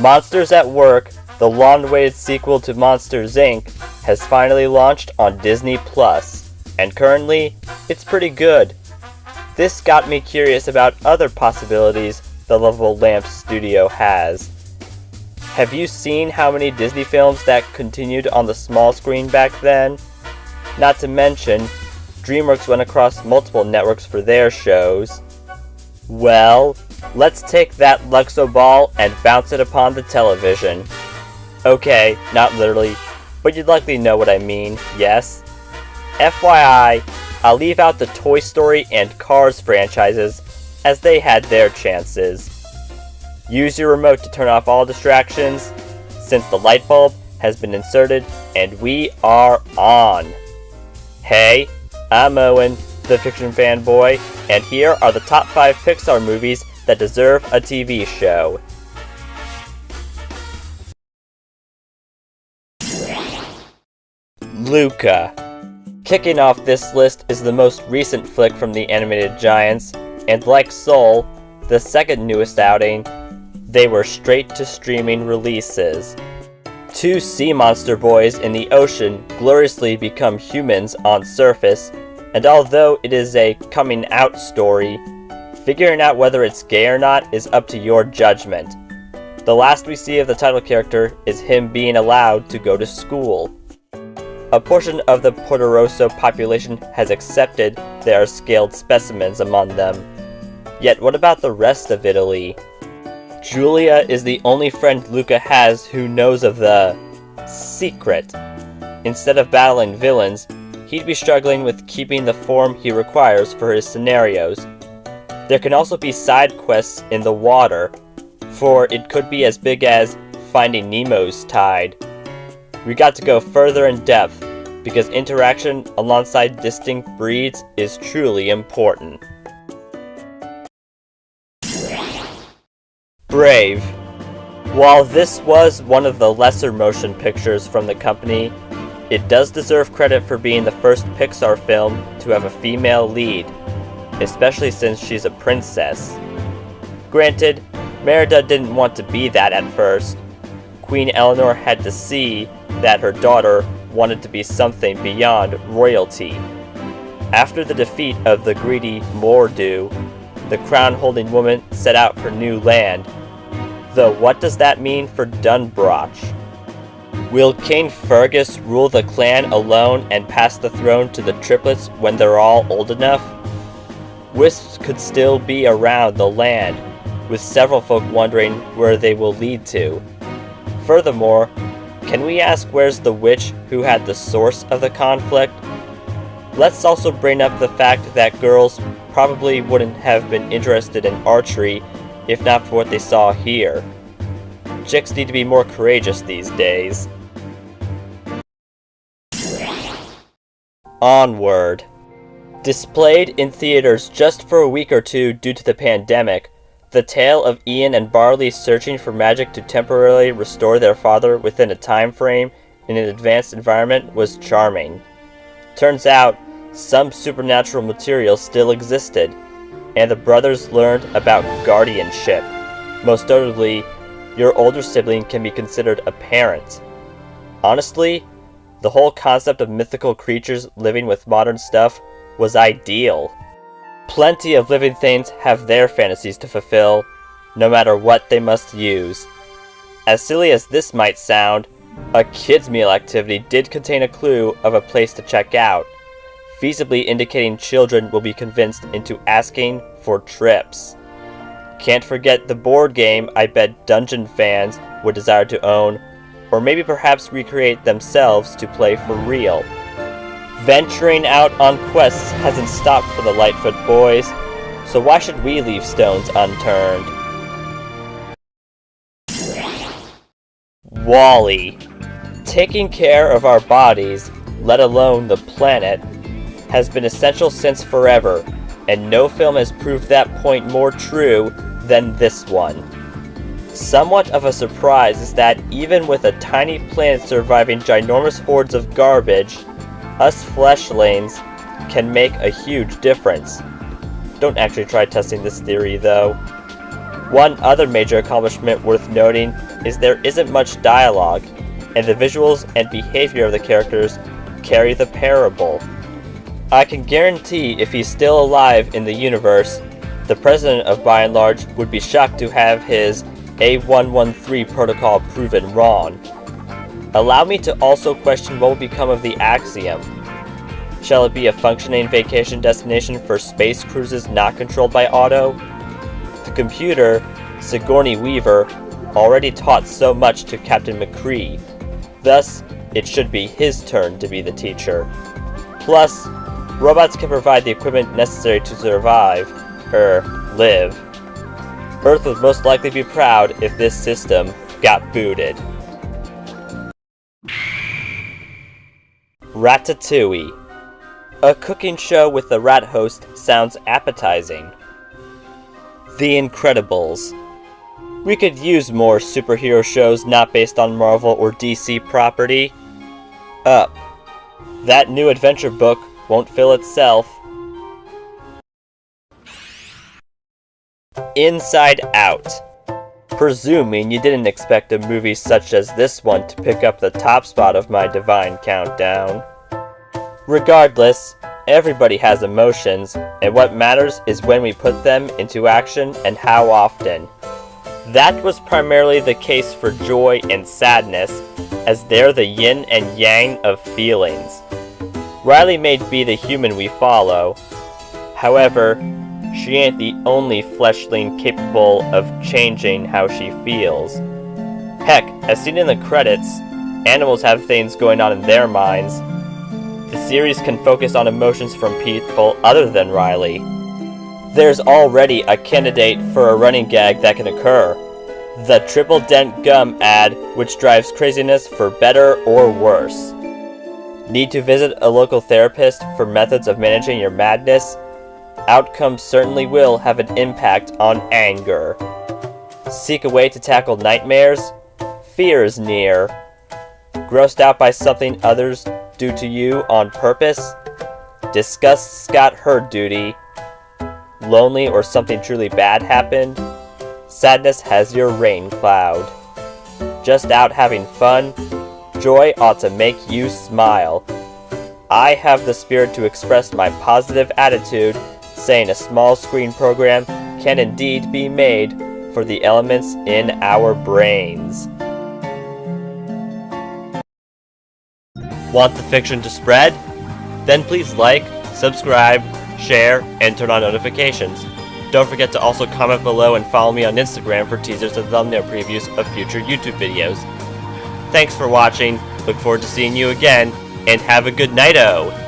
Monsters at Work, the long-awaited sequel to Monsters, Inc., has finally launched on Disney+, and currently, it's pretty good. This got me curious about other possibilities the Lovable Lamp studio has. Have you seen how many Disney films that continued on the small screen back then? Not to mention, DreamWorks went across multiple networks for their shows. Well, let's take that Luxo ball and bounce it upon the television. Okay, not literally, but you'd likely know what I mean, yes? FYI, I'll leave out the Toy Story and Cars franchises, as they had their chances. Use your remote to turn off all distractions, since the light bulb has been inserted and we are on. Hey, I'm Owen, the fiction fanboy, and here are the top 5 Pixar movies that deserve a TV show. Luca. Kicking off this list is the most recent flick from the animated giants, and like Soul, the second newest outing, they were straight-to-streaming releases. 2 sea monster boys in the ocean gloriously become humans on surface, and although it is a coming-out story, figuring out whether it's gay or not is up to your judgment. The last we see of the title character is him being allowed to go to school. A portion of the Poderoso population has accepted there are scaled specimens among them. Yet what about the rest of Italy? Julia is the only friend Luca has who knows of the secret. Instead of battling villains, he'd be struggling with keeping the form he requires for his scenarios. There can also be side quests in the water, for it could be as big as finding Nemo's tide. We got to go further in depth, because interaction alongside distinct breeds is truly important. Brave. While this was one of the lesser motion pictures from the company, it does deserve credit for being the first Pixar film to have a female lead, especially since she's a princess. Granted, Merida didn't want to be that at first. Queen Eleanor had to see that her daughter wanted to be something beyond royalty. After the defeat of the greedy Mordu, the crown-holding woman set out for new land. Though what does that mean for Dunbroch? Will King Fergus rule the clan alone and pass the throne to the triplets when they're all old enough? Wisps could still be around the land, with several folk wondering where they will lead to. Furthermore, can we ask where's the witch who had the source of the conflict? Let's also bring up the fact that girls probably wouldn't have been interested in archery if not for what they saw here. Chicks need to be more courageous these days. Onward. Displayed in theaters just for a week or two due to the pandemic, the tale of Ian and Barley searching for magic to temporarily restore their father within a time frame in an advanced environment was charming. Turns out, some supernatural material still existed, and the brothers learned about guardianship. Most notably, your older sibling can be considered a parent. Honestly, the whole concept of mythical creatures living with modern stuff was ideal. Plenty of living things have their fantasies to fulfill, no matter what they must use. As silly as this might sound, a kids' meal activity did contain a clue of a place to check out, feasibly indicating children will be convinced into asking for trips. Can't forget the board game I bet Dungeon fans would desire to own, or maybe perhaps recreate themselves to play for real. Venturing out on quests hasn't stopped for the Lightfoot boys, so why should we leave stones unturned? WALL-E. Taking care of our bodies, let alone the planet, has been essential since forever, and no film has proved that point more true than this one. Somewhat of a surprise is that even with a tiny planet surviving ginormous hordes of garbage, us fleshlings can make a huge difference. Don't actually try testing this theory though. One other major accomplishment worth noting is there isn't much dialogue, and the visuals and behavior of the characters carry the parable. I can guarantee if he's still alive in the universe, the president of By and Large would be shocked to have his A113 protocol proven wrong. Allow me to also question what will become of the Axiom. Shall it be a functioning vacation destination for space cruises not controlled by Otto? The computer, Sigourney Weaver, already taught so much to Captain McCree. Thus, it should be his turn to be the teacher. Plus, robots can provide the equipment necessary to survive, live. Earth would most likely be proud if this system got booted. Ratatouille. A cooking show with a rat host sounds appetizing. The Incredibles. We could use more superhero shows not based on Marvel or DC property. Up. That new adventure book won't fill itself. Inside Out. Presuming you didn't expect a movie such as this one to pick up the top spot of my divine countdown. Regardless, everybody has emotions, and what matters is when we put them into action and how often. That was primarily the case for joy and sadness, as they're the yin and yang of feelings. Riley may be the human we follow. However, she ain't the only fleshling capable of changing how she feels. Heck, as seen in the credits, animals have things going on in their minds. The series can focus on emotions from people other than Riley. There's already a candidate for a running gag that can occur. The Triple Dent Gum ad, which drives craziness for better or worse. Need to visit a local therapist for methods of managing your madness? Outcomes certainly will have an impact on anger. Seek a way to tackle nightmares? Fear is near. Grossed out by something others do to you on purpose? Disgust got her duty. Lonely or something truly bad happened? Sadness has your rain cloud. Just out having fun? Joy ought to make you smile. I have the spirit to express my positive attitude, saying a small screen program can indeed be made for the elements in our brains. Want the fiction to spread? Then please like, subscribe, share, and turn on notifications. Don't forget to also comment below and follow me on Instagram for teasers and thumbnail previews of future YouTube videos. Thanks for watching, look forward to seeing you again, and have a good night-o!